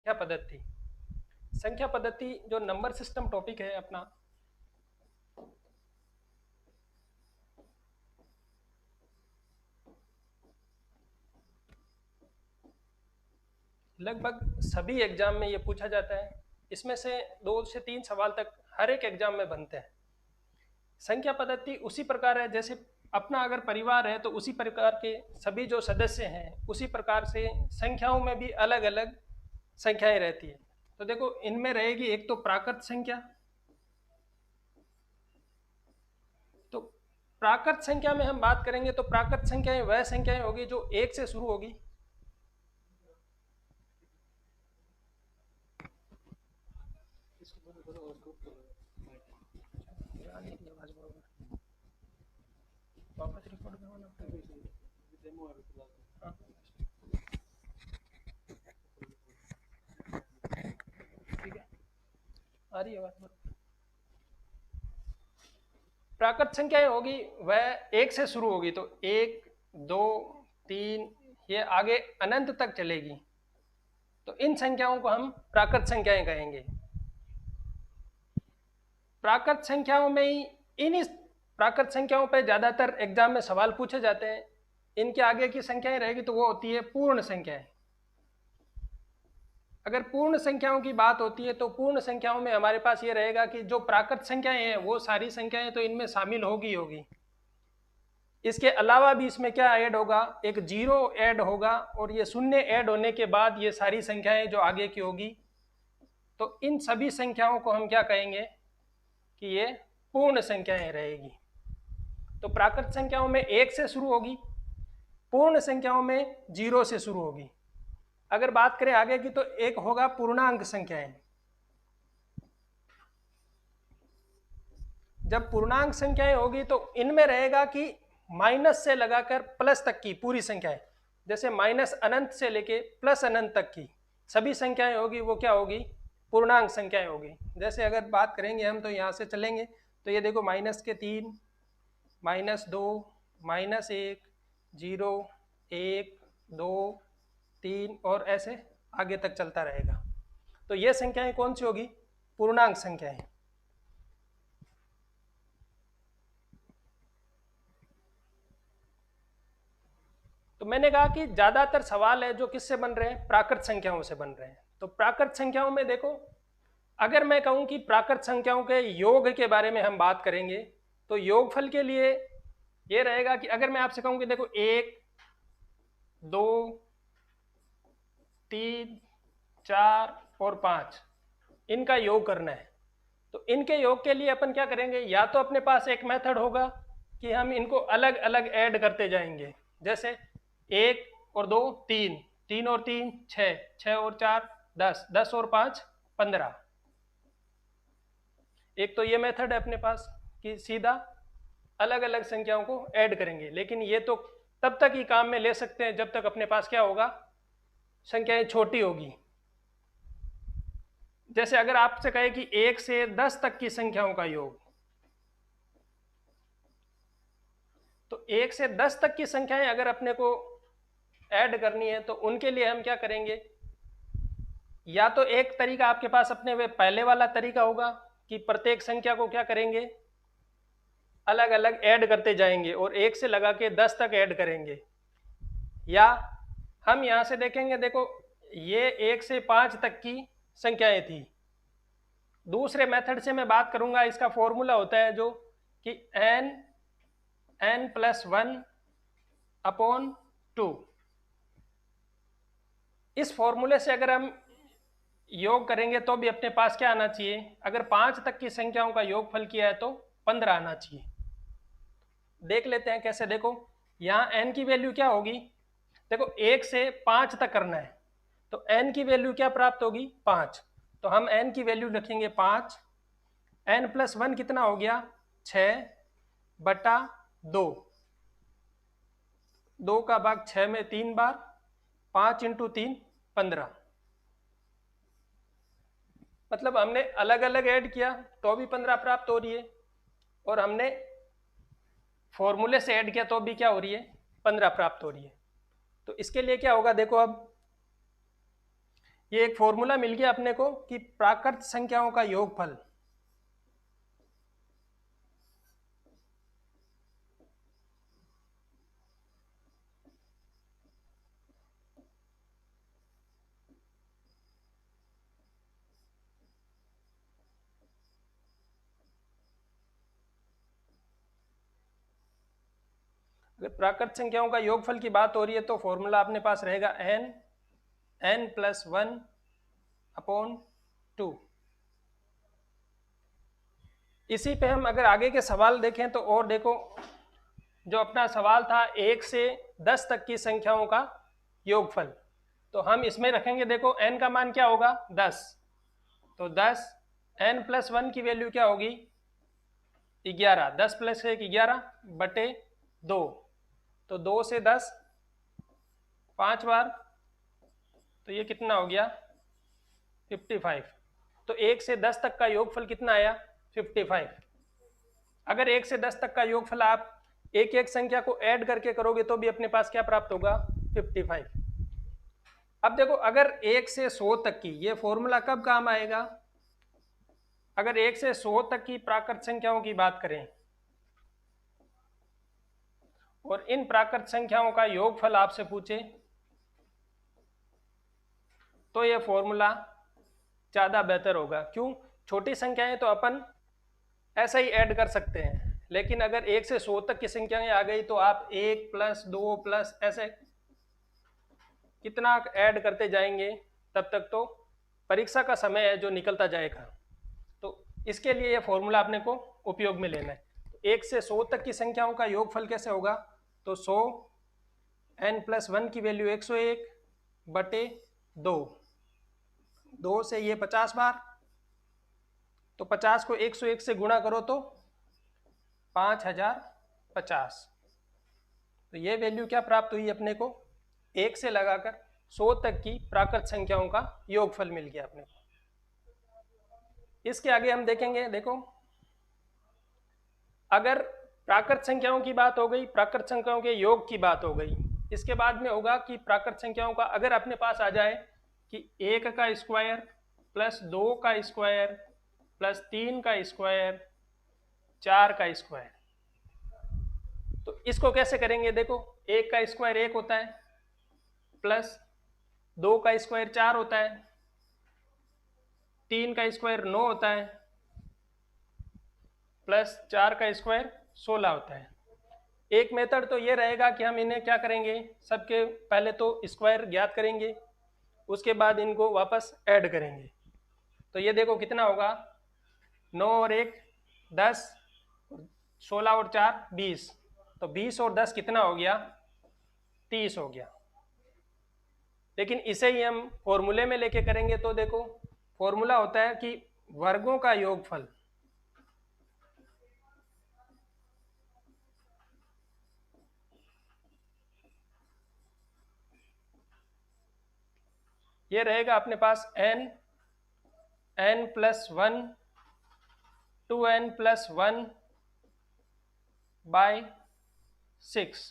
संख्या पद्धति। संख्या पद्धति जो नंबर सिस्टम टॉपिक है अपना, लगभग सभी एग्जाम में ये पूछा जाता है। इसमें से 2 से 3 सवाल तक हर एक एग्जाम में बनते हैं। संख्या पद्धति उसी प्रकार है जैसे अपना अगर परिवार है तो उसी प्रकार के सभी जो सदस्य हैं उसी प्रकार से संख्याओं में भी अलग अलग संख्याएं रहती है। तो देखो इनमें रहेगी एक तो प्राकृत संख्या। तो प्राकृत संख्या में हम बात करेंगे तो प्राकृत संख्याएं वह संख्याएं होगी जो 1 से शुरू होगी। वापस रिकॉर्ड करवाना हाँ, ठीक है, आ रही है बात। प्राकृत संख्याएं होगी वह 1 से शुरू होगी, तो 1 2 3 ये आगे अनंत तक चलेगी। तो इन संख्याओं को हम प्राकृत संख्याएं कहेंगे। प्राकृत संख्याओं में ही इन प्राकृत संख्याओं पर ज्यादातर एग्जाम में सवाल पूछे जाते हैं। इनके आगे की संख्याएं रहेगी तो वो होती है पूर्ण संख्याएं। अगर पूर्ण संख्याओं की बात होती है तो पूर्ण संख्याओं में हमारे पास ये रहेगा कि जो प्राकृत संख्याएं हैं वो सारी संख्याएं तो इनमें शामिल होगी। इसके अलावा भी इसमें क्या ऐड होगा, एक जीरो ऐड होगा, और ये शून्य ऐड होने के बाद ये सारी संख्याएं जो आगे की होगी, तो इन सभी संख्याओं को हम क्या कहेंगे कि ये पूर्ण संख्याएं रहेगी। तो प्राकृत संख्याओं में 1 से शुरू होगी, पूर्ण संख्याओं में 0 से शुरू होगी। अगर बात करें आगे की तो एक होगा पूर्णांक संख्याएं। जब पूर्णांक संख्याएं होगी तो इनमें रहेगा कि माइनस से लगाकर प्लस तक की पूरी संख्याएं, जैसे माइनस अनंत से लेके प्लस अनंत तक की सभी संख्याएं होगी वो क्या होगी, पूर्णांक संख्याएं होगी। जैसे अगर बात करेंगे हम तो यहाँ से चलेंगे तो ये देखो -3 -2 -1 0 1 2 3 और ऐसे आगे तक चलता रहेगा। तो ये संख्याएं कौन सी होगी, पूर्णांक संख्याएं। तो मैंने कहा कि ज्यादातर सवाल है जो किससे बन रहे हैं, प्राकृत संख्याओं से बन रहे हैं। तो प्राकृत संख्याओं में देखो, अगर मैं कहूं कि प्राकृत संख्याओं के योग के बारे में हम बात करेंगे तो योगफल के लिए ये रहेगा कि अगर मैं आपसे कहूं कि देखो 1 2 3 4 और 5 इनका योग करना है, तो इनके योग के लिए अपन क्या करेंगे, या तो अपने पास एक मेथड होगा कि हम इनको अलग अलग ऐड करते जाएंगे। जैसे 1 और 2 3, 3 और 3 6, 6 और 4 10, 10 और 5 15। एक तो ये मेथड है अपने पास कि सीधा अलग अलग संख्याओं को ऐड करेंगे, लेकिन ये तो तब तक ही काम में ले सकते हैं जब तक अपने पास क्या होगा, संख्याएं छोटी होगी। जैसे अगर आपसे कहे कि 1 से 10 तक की संख्याओं का योग, तो 1 से 10 तक की संख्याएं अगर अपने को ऐड करनी है तो उनके लिए हम क्या करेंगे, या तो एक तरीका आपके पास अपने वे पहले वाला तरीका होगा कि प्रत्येक संख्या को क्या करेंगे, अलग अलग ऐड करते जाएंगे और 1 से लगा के 10 तक ऐड करेंगे। या हम यहां से देखेंगे, देखो ये 1 से 5 तक की संख्याएं थी। दूसरे मेथड से मैं बात करूंगा, इसका फॉर्मूला होता है जो कि n+1/2। इस फॉर्मूले से अगर हम योग करेंगे तो भी अपने पास क्या आना चाहिए, अगर 5 तक की संख्याओं का योगफल किया है तो 15 आना चाहिए। देख लेते हैं कैसे। देखो यहाँ n की वैल्यू क्या होगी, देखो 1 से 5 तक करना है तो n की वैल्यू क्या प्राप्त होगी, 5। तो हम n की वैल्यू रखेंगे 5, n+1 कितना हो गया, 6/2, 2 का भाग 6 में 3 बार, 5 × 3 15। मतलब हमने अलग अलग ऐड किया तो भी 15 प्राप्त हो रही है, और हमने फॉर्मूले से ऐड किया तो भी क्या हो रही है, 15 प्राप्त हो रही है। तो इसके लिए क्या होगा, देखो अब ये एक फॉर्मूला मिल गया अपने को कि प्राकृत संख्याओं का योगफल अगर प्राकृत संख्याओं का योगफल की बात हो रही है तो फॉर्मूला अपने पास रहेगा n प्लस 1 अपॉन 2। इसी पे हम अगर आगे के सवाल देखें तो और देखो, जो अपना सवाल था 1 से 10 तक की संख्याओं का योगफल, तो हम इसमें रखेंगे, देखो n का मान क्या होगा 10, तो 10 n प्लस 1 की वैल्यू क्या होगी 11, 10 प्लस 1 11 बटे 2, तो 2 से 10 5 बार, तो ये कितना हो गया 55। तो 1 से 10 तक का योगफल कितना आया 55। अगर 1 से 10 तक का योगफल आप एक एक संख्या को ऐड करके करोगे तो भी अपने पास क्या प्राप्त होगा 55। अब देखो, अगर 1 से 100 तक की, ये फॉर्मूला कब काम आएगा, अगर 1 से 100 तक की प्राकृत संख्याओं की बात करें और इन प्राकृत संख्याओं का योगफल आपसे पूछे तो ये फॉर्मूला ज़्यादा बेहतर होगा। क्यों? छोटी संख्याएं तो अपन ऐसा ही ऐड कर सकते हैं, लेकिन अगर 1 से 100 तक की संख्याएं आ गई तो आप 1 प्लस 2 प्लस ऐसे कितना ऐड करते जाएंगे, तब तक तो परीक्षा का समय है जो निकलता जाएगा। तो इसके लिए ये फॉर्मूला अपने को उपयोग में लेना है। 1 से 100 तक की संख्याओं का योगफल कैसे होगा, तो 100 n प्लस 1 की वैल्यू 101 बटे 2, 2 से ये 50 बार, तो 50 को 101 से गुणा करो तो 5050। तो ये वैल्यू क्या प्राप्त हुई अपने को, 1 से लगाकर 100 तक की प्राकृत संख्याओं का योगफल मिल गया अपने को। इसके आगे हम देखेंगे, देखो अगर प्राकृत संख्याओं की बात हो गई, प्राकृत संख्याओं के योग की बात हो गई, इसके बाद में होगा कि प्राकृत संख्याओं का अगर अपने पास आ जाए कि 1 का स्क्वायर प्लस 2 का स्क्वायर प्लस 3 का स्क्वायर 4 का स्क्वायर, तो इसको कैसे करेंगे, देखो 1 का स्क्वायर 1 होता है, प्लस 2 का स्क्वायर 4 होता है, 3 का स्क्वायर 9 होता है, प्लस 4 का स्क्वायर 16 होता है। एक मेथड तो ये रहेगा कि हम इन्हें क्या करेंगे, सबके पहले तो स्क्वायर ज्ञात करेंगे, उसके बाद इनको वापस ऐड करेंगे। तो ये देखो कितना होगा, 9 और 1 10, 16 और 4 20, तो 20 और 10 कितना हो गया 30 हो गया। लेकिन इसे ही हम फॉर्मूले में लेके करेंगे तो देखो फॉर्मूला होता है कि वर्गों का योगफल ये रहेगा अपने पास n plus 1 2n plus 1 by 6।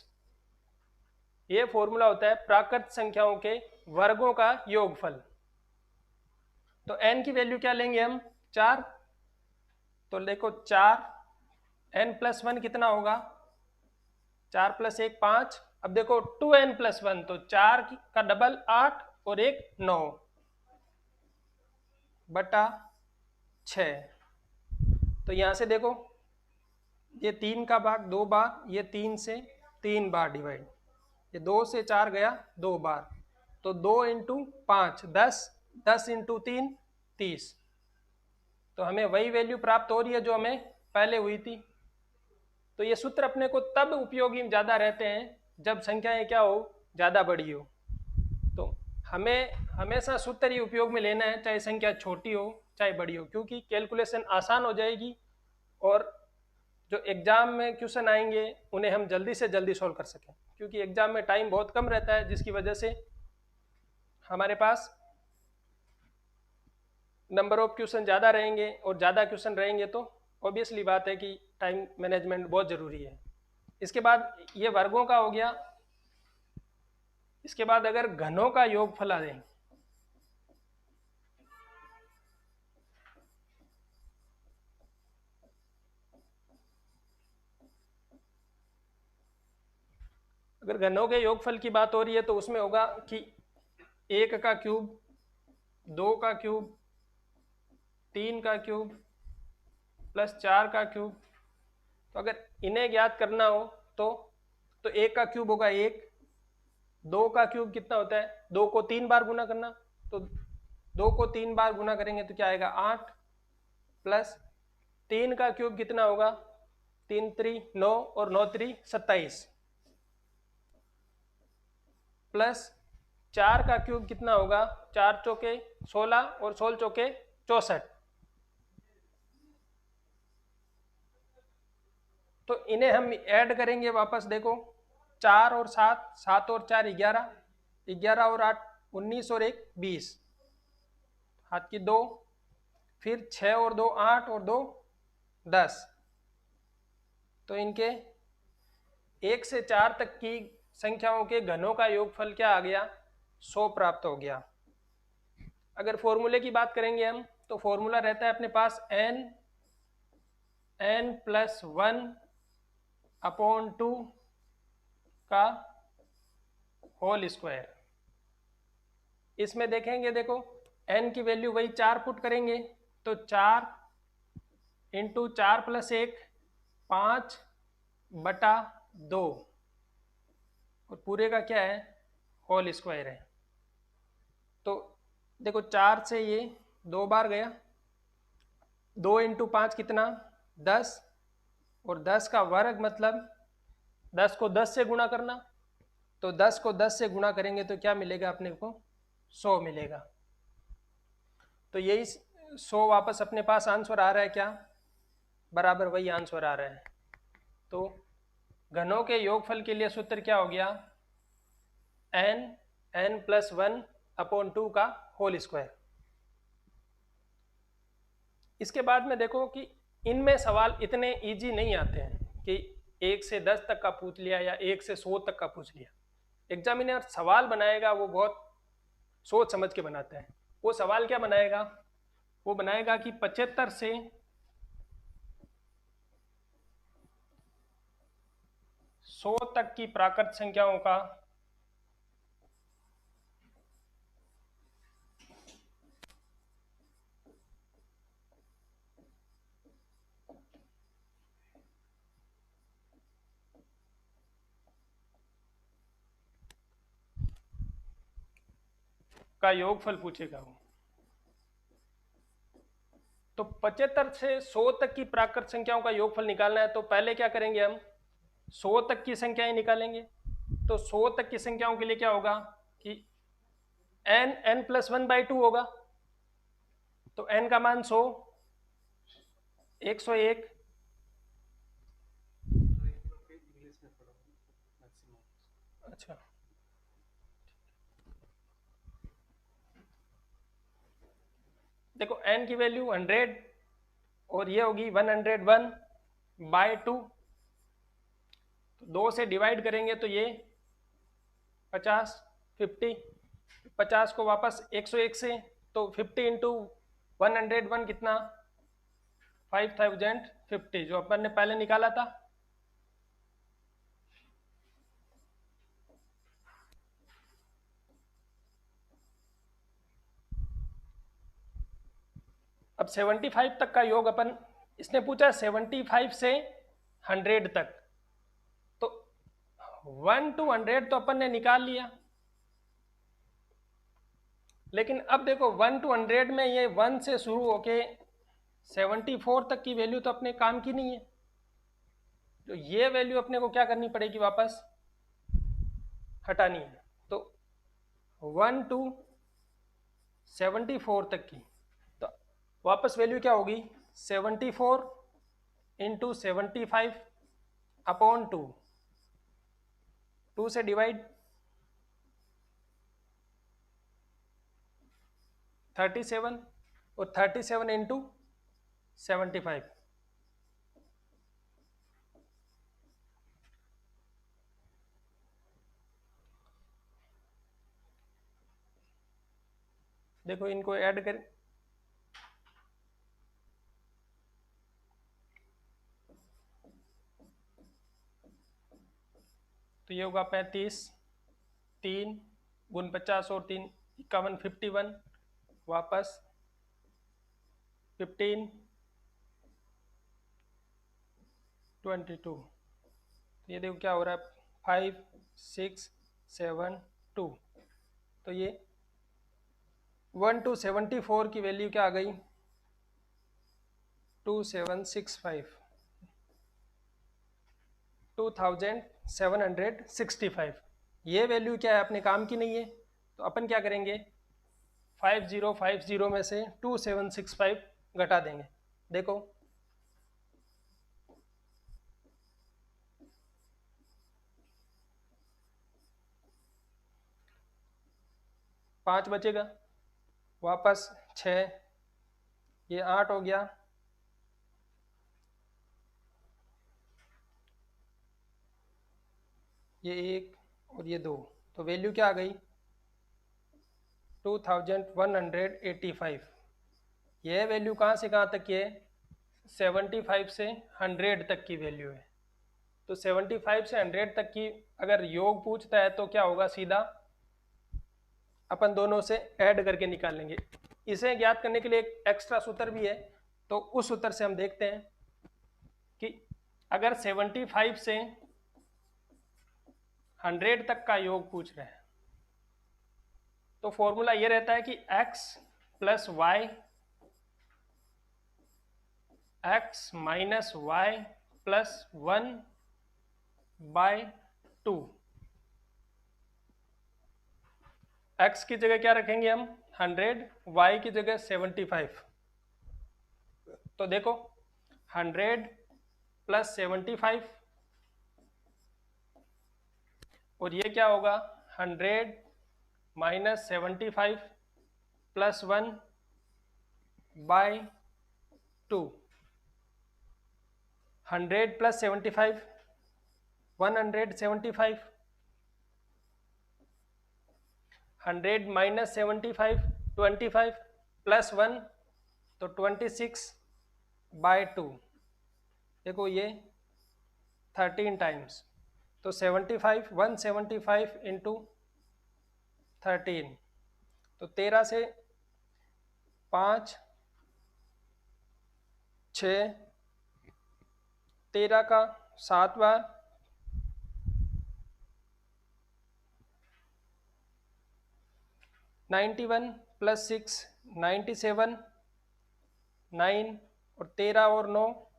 ये फॉर्मूला होता है प्राकृत संख्याओं के वर्गों का योगफल। तो n की वैल्यू क्या लेंगे हम 4, तो देखो 4 n प्लस 1 कितना होगा 4 प्लस 1 5। अब देखो 2n प्लस 1, तो 4 का डबल 8 और 1 9 बटा 6। तो यहाँ से देखो ये 3 का भाग 2 बार, ये 3 से 3 बार डिवाइड, ये 2 से 4 गया 2 बार, तो 2 इंटू 5 10, 10 इंटू 3 30। तो हमें वही वैल्यू प्राप्त हो रही है जो हमें पहले हुई थी। तो ये सूत्र अपने को तब उपयोगी ज़्यादा रहते हैं जब संख्याएं क्या हो ज़्यादा बड़ी हो। तो हमें हमेशा सूत्र ही उपयोग में लेना है, चाहे संख्या छोटी हो चाहे बड़ी हो, क्योंकि कैलकुलेशन आसान हो जाएगी और जो एग्ज़ाम में क्वेश्चन आएंगे उन्हें हम जल्दी से जल्दी सॉल्व कर सकें। क्योंकि एग्ज़ाम में टाइम बहुत कम रहता है, जिसकी वजह से हमारे पास नंबर ऑफ क्वेश्चन ज़्यादा रहेंगे, और ज़्यादा क्वेश्चन रहेंगे तो ऑब्वियसली बात है कि टाइम मैनेजमेंट बहुत ज़रूरी है। इसके बाद ये वर्गों का हो गया। इसके बाद अगर घनों का योगफल आ जाए, अगर घनों के योगफल की बात हो रही है तो उसमें होगा कि 1 का क्यूब, 2 का क्यूब, 3 का क्यूब प्लस 4 का क्यूब। तो अगर इन्हें ज्ञात करना हो तो 1 का क्यूब होगा 1, 2 का क्यूब कितना होता है, 2 को 3 बार गुना करना, तो 2 को 3 बार गुना करेंगे तो क्या आएगा 8, प्लस 3 का क्यूब कितना होगा, 3 3 9 और 9 3 27, प्लस 4 का क्यूब कितना होगा, 4 चौके 16 और 16 चौके 64। तो इन्हें हम ऐड करेंगे वापस, देखो 4 और 7, 7 और 4 11, 11 और 8 19 और 1 20, हाथ की 2, फिर 6 और 2 8 और 2 10। तो इनके 1 से 4 तक की संख्याओं के घनों का योगफल क्या आ गया, 100 प्राप्त हो गया। अगर फॉर्मूले की बात करेंगे हम तो फॉर्मूला रहता है अपने पास n+1 अपॉन 2 का होल स्क्वायर। इसमें देखेंगे, देखो n की वैल्यू वही 4 पुट करेंगे तो 4 इंटू 4 प्लस 1 5/2 और पूरे का क्या है, होल स्क्वायर है। तो देखो 4 से ये 2 बार गया, 2 इंटू 5 कितना 10, और 10 का वर्ग मतलब 10 को 10 से गुणा करना, तो 10 को 10 से गुणा करेंगे तो क्या मिलेगा अपने को, 100 मिलेगा। तो यही 100 वापस अपने पास आंसर आ रहा है, क्या बराबर वही आंसर आ रहा है। तो घनों के योगफल के लिए सूत्र क्या हो गया, n+1 अपॉन 2 का होल स्क्वायर। इसके बाद में देखो कि इनमें सवाल इतने इजी नहीं आते हैं कि 1 से 10 तक का पूछ लिया या 1 से 100 तक का पूछ लिया। एग्जामिनर सवाल बनाएगा वो बहुत सोच समझ के बनाता है। वो सवाल क्या बनाएगा, वो बनाएगा कि 75 से 100 तक की प्राकृत संख्याओं का योगफल पूछेगा वो। तो 75 से 100 तक की प्राकृत संख्याओं का योगफल निकालना है तो पहले क्या करेंगे, हम 100 तक की संख्याएं निकालेंगे। तो 100 तक की संख्याओं के लिए क्या होगा कि n+1/2 होगा, तो n का मान 100, 101, अच्छा देखो n की वैल्यू 100 और ये होगी 101/2, तो 2 से डिवाइड करेंगे तो ये 50 50, 50 को वापस 101 से, तो 50 इंटू 101 कितना 5050 जो अपन ने पहले निकाला था। अब 75 तक का योग अपन, इसने पूछा 75 से 100 तक, तो 1 to 100 तो अपन ने निकाल लिया, लेकिन अब देखो 1 to 100 में ये 1 से शुरू होके 74 तक की वैल्यू तो अपने काम की नहीं है। तो ये वैल्यू अपने को क्या करनी पड़ेगी, वापस हटानी है। तो 1 to 74 तक की, तो वापस वैल्यू क्या होगी 74 इंटू 75 अपॉन 2, 2 से डिवाइड 37 और 37 इंटू 75, देखो इनको ऐड कर, तो तो ये होगा 35, 3 गुण 50 और 3 51, 51 वापस 15, 22। तो ये देखो क्या हो रहा है, 5, 6, 7, 2। तो ये 1 to 74 की वैल्यू क्या आ गई, 2765, 2765। ये वैल्यू क्या है, अपने काम की नहीं है, तो अपन क्या करेंगे, 5050 में से 2765 घटा देंगे। देखो 5 बचेगा, वापस 6, ये 8 हो गया, ये 1 और ये 2। तो वैल्यू क्या आ गई, 2185। यह वैल्यू कहाँ से कहाँ तक की है, 75 से 100 तक की वैल्यू है। तो 75 से 100 तक की अगर योग पूछता है तो क्या होगा, सीधा अपन दोनों से ऐड करके निकाल लेंगे। इसे ज्ञात करने के लिए एक एक्स्ट्रा सूत्र भी है, तो उस सूत्र से हम देखते हैं कि अगर 75 से 100 तक का योग पूछ रहे हैं तो फॉर्मूला ये रहता है कि x plus y, x minus y plus 1/2। x की जगह क्या रखेंगे हम, 100, y की जगह 75। तो देखो 100 प्लस 75 और ये क्या होगा, 100 minus 75 plus 1/2। 100 plus 75 175, 100 minus 75 25 plus 1 तो 26/2। देखो ये 13 टाइम्स, तो 75 175 इंटू 13, तो 13 से 5 6, 13 का 7 बार, 91 प्लस 6 97, 9 और 13 और 9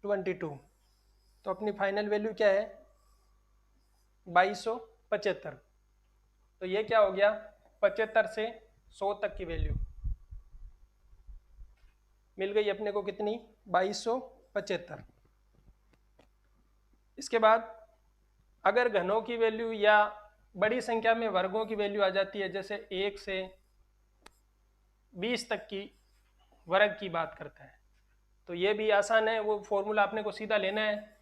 22। तो अपनी फाइनल वैल्यू क्या है, 2275। तो ये क्या हो गया, 75 से 100 तक की वैल्यू मिल गई अपने को, कितनी, 2275। इसके बाद अगर घनों की वैल्यू या बड़ी संख्या में वर्गों की वैल्यू आ जाती है, जैसे 1 से 20 तक की वर्ग की बात करता है, तो ये भी आसान है। वो फॉर्मूला आपने को सीधा लेना है,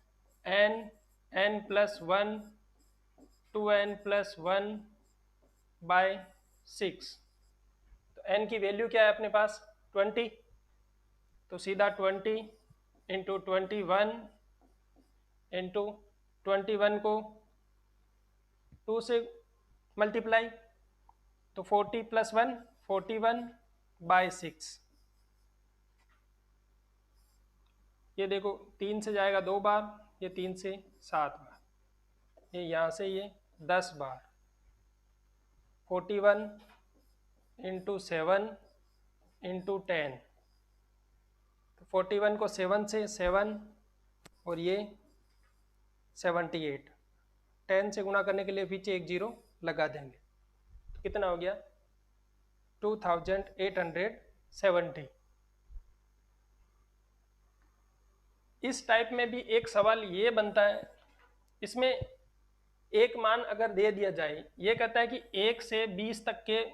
n प्लस 1 2n प्लस 1/6। तो n की वैल्यू क्या है अपने पास, 20। तो सीधा 20 इंटू 21 इंटू 21 को 2 से मल्टीप्लाई, तो 40 प्लस 1 41/6। ये देखो 3 से जाएगा 2 बार, ये 3 से 7 बार, ये यहाँ से ये 10 बार। 41 इंटू 7 इंटू 10, तो 41 को 7 से 7 और ये 78, 10 से गुणा करने के लिए पीछे एक जीरो लगा देंगे, तो कितना हो गया, 2870। इस टाइप में भी एक सवाल ये बनता है, इसमें एक मान अगर दे दिया जाए, ये कहता है कि 1 से 20 तक के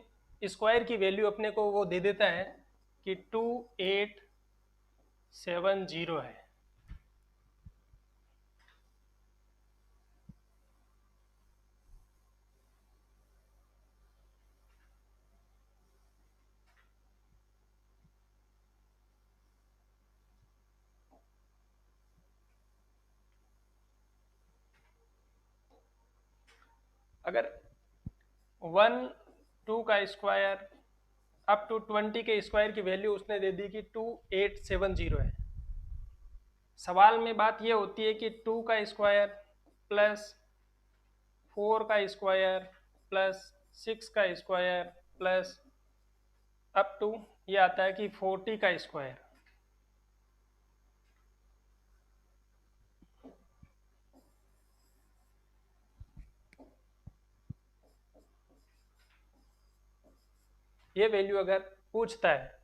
स्क्वायर की वैल्यू अपने को वो दे देता है कि 2870 है। अगर 1 2 का स्क्वायर अप टू 20 के स्क्वायर की वैल्यू उसने दे दी कि 2870 है। सवाल में बात ये होती है कि 2 का स्क्वायर प्लस 4 का स्क्वायर प्लस 6 का स्क्वायर प्लस अप टू ये आता है कि 40 का स्क्वायर। ये वैल्यू अगर पूछता है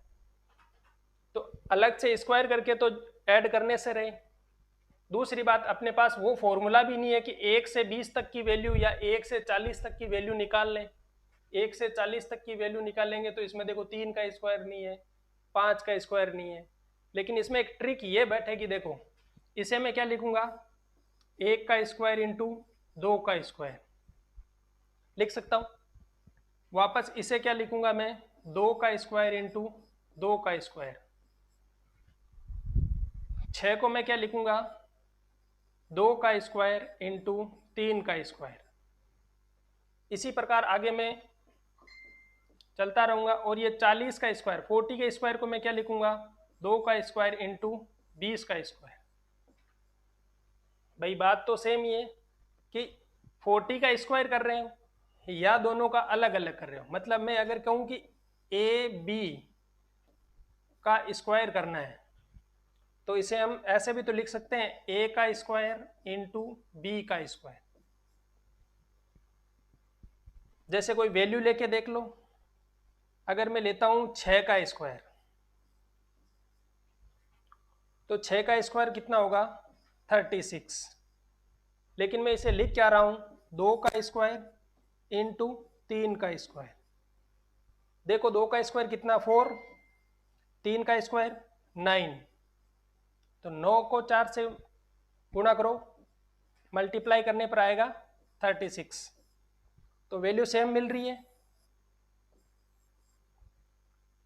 तो अलग से स्क्वायर करके तो ऐड करने से रहे। दूसरी बात, अपने पास वो फॉर्मूला भी नहीं है कि 1 से 20 तक की वैल्यू या 1 से 40 तक की वैल्यू निकाल लें। 1 से 40 तक की वैल्यू निकालेंगे तो इसमें देखो 3 का स्क्वायर नहीं है, 5 का स्क्वायर नहीं है। लेकिन इसमें एक ट्रिक ये बैठेगी, देखो इसे मैं क्या लिखूंगा, 1 का स्क्वायर इंटू 2 का स्क्वायर लिख सकता हूं। वापस इसे क्या लिखूंगा मैं, 2 का स्क्वायर इंटू 2 का स्क्वायर। 6 को मैं क्या लिखूंगा, 2 का स्क्वायर इंटू 3 का स्क्वायर। इसी प्रकार आगे मैं चलता रहूंगा। और ये 40 का स्क्वायर, 40 के स्क्वायर को मैं क्या लिखूंगा, 2 का स्क्वायर इंटू 20 का स्क्वायर। भाई बात तो सेम ही है कि 40 का स्क्वायर कर रहे हो या दोनों का अलग अलग कर रहे हो। मतलब मैं अगर कहूं कि ए बी का स्क्वायर करना है तो इसे हम ऐसे भी तो लिख सकते हैं, ए का स्क्वायर इंटू बी का स्क्वायर। जैसे कोई वैल्यू लेके देख लो, अगर मैं लेता हूं 6 का स्क्वायर तो 6 का स्क्वायर कितना होगा, 36। लेकिन मैं इसे लिख क्या रहा हूं, 2 का स्क्वायर इंटू 3 का स्क्वायर। देखो 2 का स्क्वायर कितना, 4, 3 का स्क्वायर 9, तो 9 को 4 से गुणा करो, मल्टीप्लाई करने पर आएगा 36। तो वैल्यू सेम मिल रही है।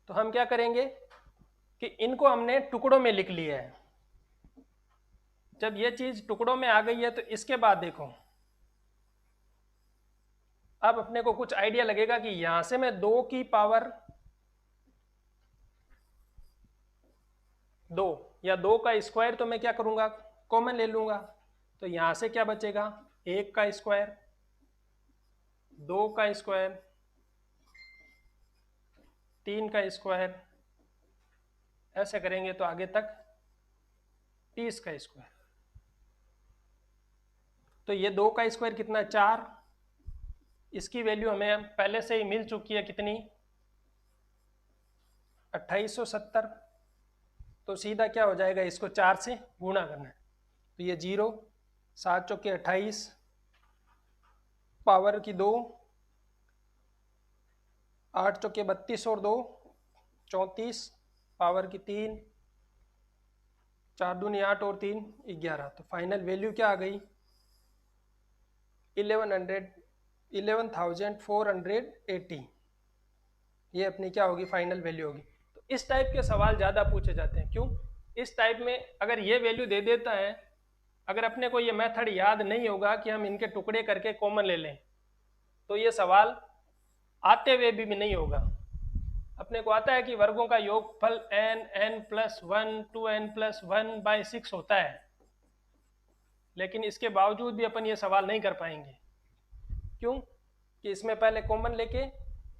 तो हम क्या करेंगे कि इनको हमने टुकड़ों में लिख लिया है। जब ये चीज टुकड़ों में आ गई है तो इसके बाद देखो, अब अपने को कुछ आइडिया लगेगा कि यहां से मैं 2 की पावर 2 या 2 का स्क्वायर तो मैं क्या करूंगा, कॉमन ले लूंगा। तो यहां से क्या बचेगा, 1 का स्क्वायर, 2 का स्क्वायर, 3 का स्क्वायर, ऐसे करेंगे तो आगे तक 30 का स्क्वायर। तो ये 2 का स्क्वायर कितना, 4। इसकी वैल्यू हमें पहले से ही मिल चुकी है कितनी, 2870। तो सीधा क्या हो जाएगा, इसको 4 से गुणा करना है। तो ये 0, 7 चौके 28, पावर की 2, 8 चौके 32 और 2 34, पावर की 3, 4 दूनी 8 और 3 11। तो फाइनल वैल्यू क्या आ गई, 11,480। ये अपनी क्या होगी, फाइनल वैल्यू होगी। तो इस टाइप के सवाल ज़्यादा पूछे जाते हैं। क्यों, इस टाइप में अगर ये वैल्यू दे देता है, अगर अपने को ये मेथड याद नहीं होगा कि हम इनके टुकड़े करके कॉमन ले लें, तो ये सवाल आते हुए भी नहीं होगा। अपने को आता है कि वर्गों का योगफल n+1 2n+1/6 होता है, लेकिन इसके बावजूद भी अपन ये सवाल नहीं कर पाएंगे। क्यों, कि इसमें पहले कॉमन लेके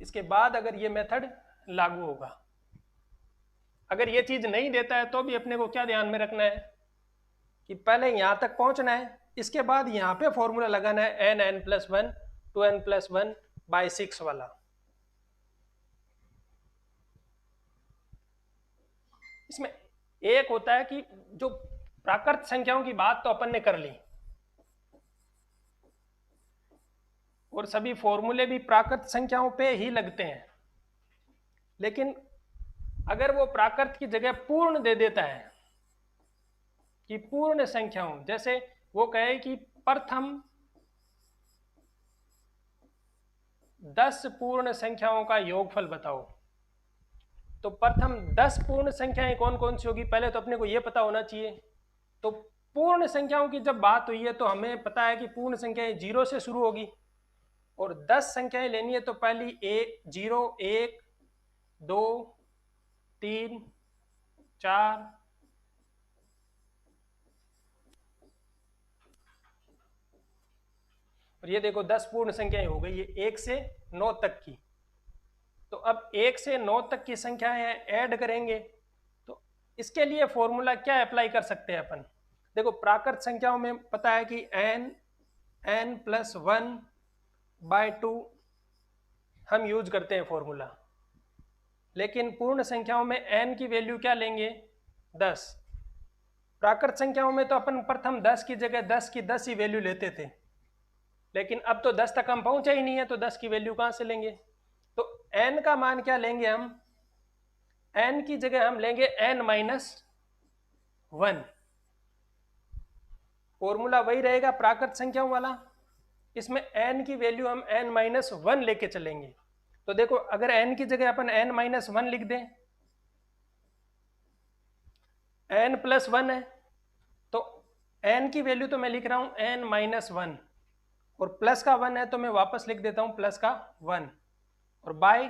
इसके बाद अगर ये मेथड लागू होगा। अगर ये चीज नहीं देता है तो भी अपने को क्या ध्यान में रखना है कि पहले यहां तक पहुंचना है, इसके बाद यहां पे फॉर्मूला लगाना है n+1 2n+1/6 वाला। इसमें एक होता है कि जो प्राकृत संख्याओं की बात तो अपन ने कर ली, और सभी फॉर्मूले भी प्राकृत संख्याओं पे ही लगते हैं। लेकिन अगर वो प्राकृत की जगह पूर्ण दे देता है कि पूर्ण संख्याओं, जैसे वो कहे कि प्रथम 10 पूर्ण संख्याओं का योगफल बताओ, तो प्रथम 10 पूर्ण संख्याएं कौन कौन सी होगी, पहले तो अपने को यह पता होना चाहिए। तो पूर्ण संख्याओं की जब बात हुई है तो हमें पता है कि पूर्ण संख्याएं 0 से शुरू होगी। और 10 संख्याएं लेनी है तो पहली 0 1 2 3 4 और ये देखो 10 पूर्ण संख्याएं हो गई, ये 1 से 9 तक की। तो अब 1 से 9 तक की संख्याएं ऐड करेंगे, तो इसके लिए फॉर्मूला क्या अप्लाई कर सकते हैं अपन? देखो प्राकृत संख्याओं में पता है कि n प्लस 1/2 हम यूज करते हैं फॉर्मूला, लेकिन पूर्ण संख्याओं में n की वैल्यू क्या लेंगे? 10। प्राकृत संख्याओं में तो अपन प्रथम 10 की जगह 10 की 10 ही वैल्यू लेते थे, लेकिन अब तो 10 तक हम पहुंचे ही नहीं है, तो 10 की वैल्यू कहां से लेंगे? तो n का मान क्या लेंगे हम? n की जगह हम लेंगे n-1। फॉर्मूला वही रहेगा प्राकृत संख्याओं वाला, इसमें n की वैल्यू हम n-1 लेके चलेंगे। तो देखो अगर n की जगह अपन n-1 लिख दें, n प्लस 1 है, तो n की वैल्यू तो मैं लिख रहा हूं n-1 और प्लस का 1 है तो मैं वापस लिख देता हूं प्लस का 1 और बाय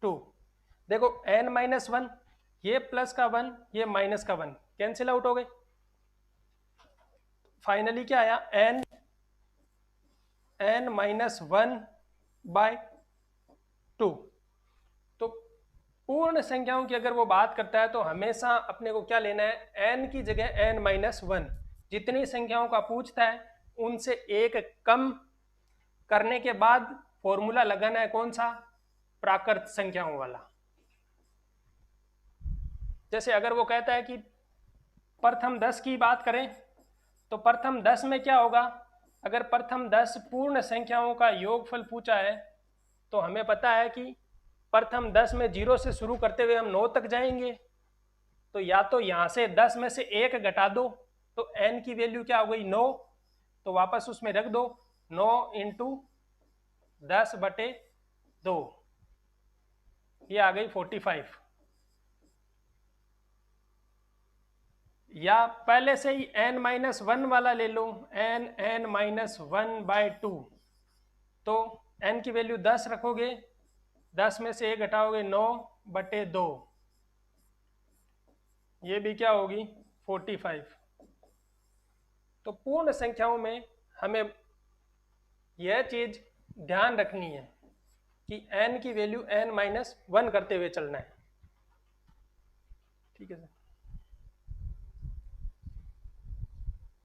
2। देखो n-1, ये प्लस का 1 ये माइनस का 1 कैंसिल आउट हो गए। फाइनली क्या आया? n-1/2। तो पूर्ण संख्याओं की अगर वो बात करता है तो हमेशा अपने को क्या लेना है? n की जगह n-1। जितनी संख्याओं का पूछता है उनसे एक कम करने के बाद फॉर्मूला लगाना है, कौन सा? प्राकृत संख्याओं वाला। जैसे अगर वो कहता है कि प्रथम 10 की बात करें, तो प्रथम 10 में क्या होगा? अगर प्रथम 10 पूर्ण संख्याओं का योगफल पूछा है तो हमें पता है कि प्रथम 10 में 0 से शुरू करते हुए हम 9 तक जाएंगे, तो या तो यहाँ से 10 में से 1 घटा दो, तो n की वैल्यू क्या हो गई? 9। तो वापस उसमें रख दो, 9 इंटू 10/2, ये आ गई 45। या पहले से ही n-1 वाला ले लो, n-1/2। तो n की वैल्यू 10 रखोगे, 10 में से 1 घटाओगे 9/2, ये भी क्या होगी? 45। तो पूर्ण संख्याओं में हमें यह चीज ध्यान रखनी है कि n की वैल्यू n-1 करते हुए चलना है। ठीक है सर।